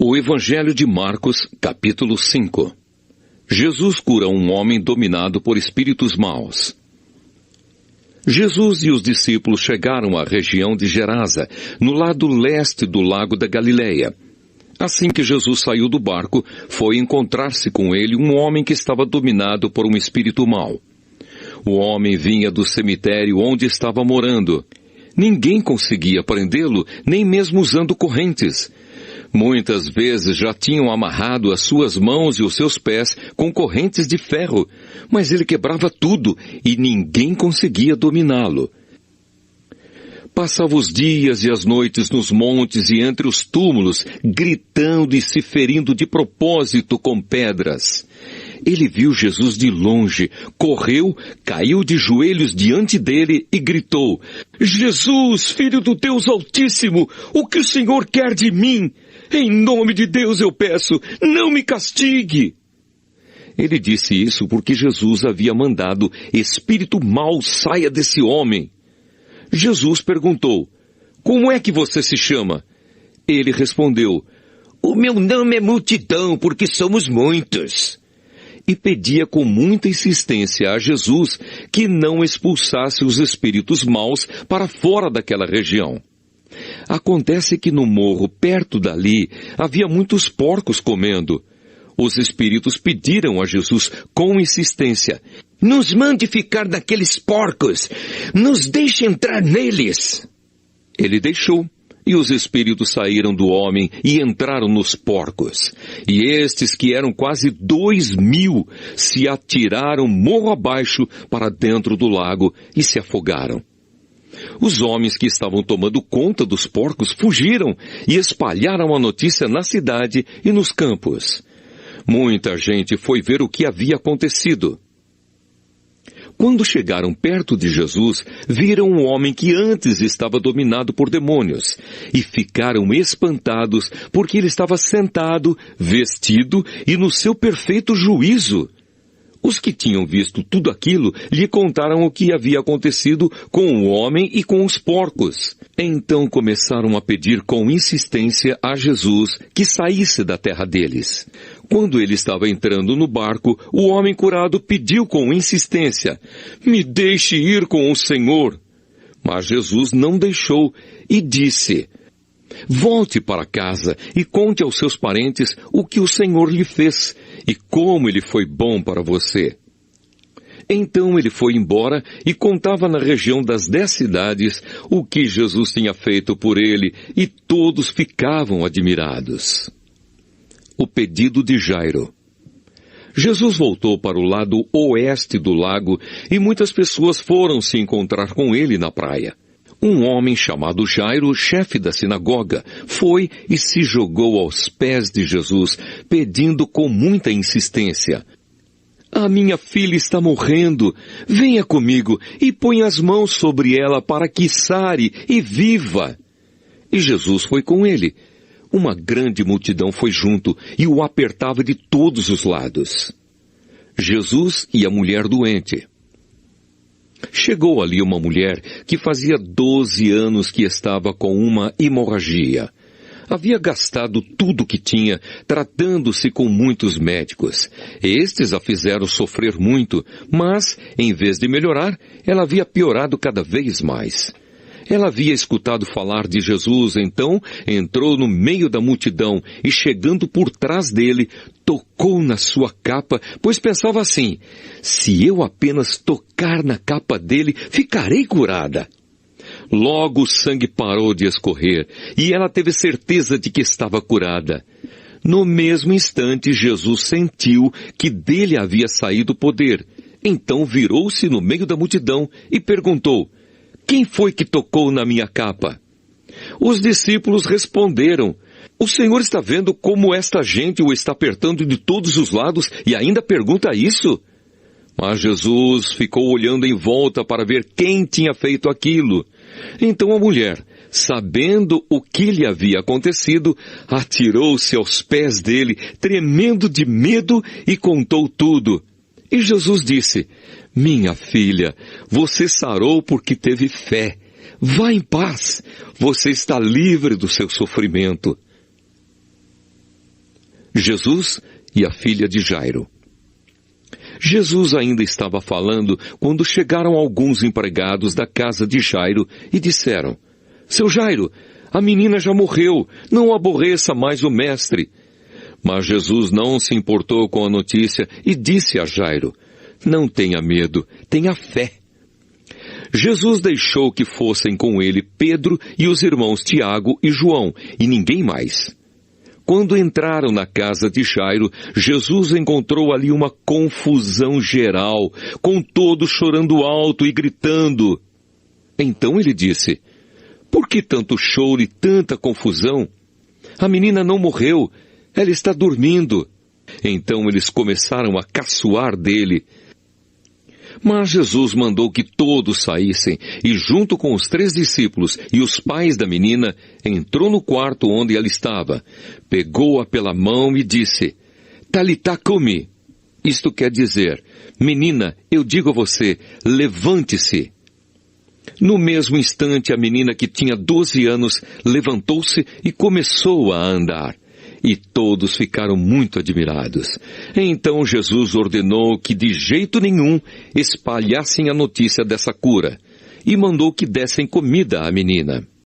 O Evangelho de Marcos, capítulo 5. Jesus cura um homem dominado por espíritos maus. Jesus e os discípulos chegaram à região de Gerasa, no lado leste do lago da Galileia. Assim que Jesus saiu do barco, foi encontrar-se com ele um homem que estava dominado por um espírito mau. O homem vinha do cemitério onde estava morando. Ninguém conseguia prendê-lo, nem mesmo usando correntes. Muitas vezes já tinham amarrado as suas mãos e os seus pés com correntes de ferro, mas ele quebrava tudo e ninguém conseguia dominá-lo. Passava os dias e as noites nos montes e entre os túmulos, gritando e se ferindo de propósito com pedras. Ele viu Jesus de longe, correu, caiu de joelhos diante dele e gritou: Jesus, Filho do Deus Altíssimo, o que o Senhor quer de mim? Em nome de Deus eu peço, não me castigue. Ele disse isso porque Jesus havia mandado: espírito mau, saia desse homem. Jesus perguntou: como é que você se chama? Ele respondeu: o meu nome é Multidão, porque somos muitos. E pedia com muita insistência a Jesus que não expulsasse os espíritos maus para fora daquela região. Acontece que no morro perto dali havia muitos porcos comendo. Os espíritos pediram a Jesus com insistência: nos mande ficar naqueles porcos, nos deixe entrar neles. Ele deixou. E os espíritos saíram do homem e entraram nos porcos. E estes, que eram quase 2.000, se atiraram morro abaixo para dentro do lago e se afogaram. Os homens que estavam tomando conta dos porcos fugiram e espalharam a notícia na cidade e nos campos. Muita gente foi ver o que havia acontecido. Quando chegaram perto de Jesus, viram um homem que antes estava dominado por demônios e ficaram espantados porque ele estava sentado, vestido e no seu perfeito juízo. Os que tinham visto tudo aquilo lhe contaram o que havia acontecido com o homem e com os porcos. Então começaram a pedir com insistência a Jesus que saísse da terra deles. Quando ele estava entrando no barco, o homem curado pediu com insistência: me deixe ir com o Senhor. Mas Jesus não deixou e disse: volte para casa e conte aos seus parentes o que o Senhor lhe fez e como ele foi bom para você. Então ele foi embora e contava na região das 10 cidades o que Jesus tinha feito por ele, e todos ficavam admirados. O pedido de Jairo. Jesus voltou para o lado oeste do lago e muitas pessoas foram se encontrar com ele na praia. Um homem chamado Jairo, chefe da sinagoga, foi e se jogou aos pés de Jesus, pedindo com muita insistência: a minha filha está morrendo, venha comigo e põe as mãos sobre ela para que sare e viva. E Jesus foi com ele. Uma grande multidão foi junto e o apertava de todos os lados. Jesus e a mulher doente. Chegou ali uma mulher que fazia 12 anos que estava com uma hemorragia. Havia gastado tudo o que tinha, tratando-se com muitos médicos. Estes a fizeram sofrer muito, mas, em vez de melhorar, ela havia piorado cada vez mais. Ela havia escutado falar de Jesus, então entrou no meio da multidão e, chegando por trás dele, tocou na sua capa, pois pensava assim: se eu apenas tocar na capa dele, ficarei curada. Logo o sangue parou de escorrer e ela teve certeza de que estava curada. No mesmo instante, Jesus sentiu que dele havia saído o poder. Então virou-se no meio da multidão e perguntou: quem foi que tocou na minha capa? Os discípulos responderam: o Senhor está vendo como esta gente o está apertando de todos os lados e ainda pergunta isso? Mas Jesus ficou olhando em volta para ver quem tinha feito aquilo. Então a mulher, sabendo o que lhe havia acontecido, atirou-se aos pés dele, tremendo de medo, e contou tudo. E Jesus disse: minha filha, você sarou porque teve fé. Vá em paz, você está livre do seu sofrimento. Jesus e a filha de Jairo. Jesus ainda estava falando quando chegaram alguns empregados da casa de Jairo e disseram: Seu Jairo, a menina já morreu, não aborreça mais o mestre. Mas Jesus não se importou com a notícia e disse a Jairo: Não tenha medo, tenha fé. Jesus deixou que fossem com ele Pedro e os irmãos Tiago e João, e ninguém mais. Quando entraram na casa de Jairo, Jesus encontrou ali uma confusão geral, com todos chorando alto e gritando. Então ele disse: Por que tanto choro e tanta confusão? A menina não morreu, ela está dormindo. Então eles começaram a caçoar dele. Mas Jesus mandou que todos saíssem, e junto com os 3 discípulos e os pais da menina, entrou no quarto onde ela estava, pegou-a pela mão e disse: Talitá cumi. Isto quer dizer: Menina, eu digo a você, levante-se. No mesmo instante, a menina, que tinha 12 anos, levantou-se e começou a andar. E todos ficaram muito admirados. Então Jesus ordenou que de jeito nenhum espalhassem a notícia dessa cura, e mandou que dessem comida à menina.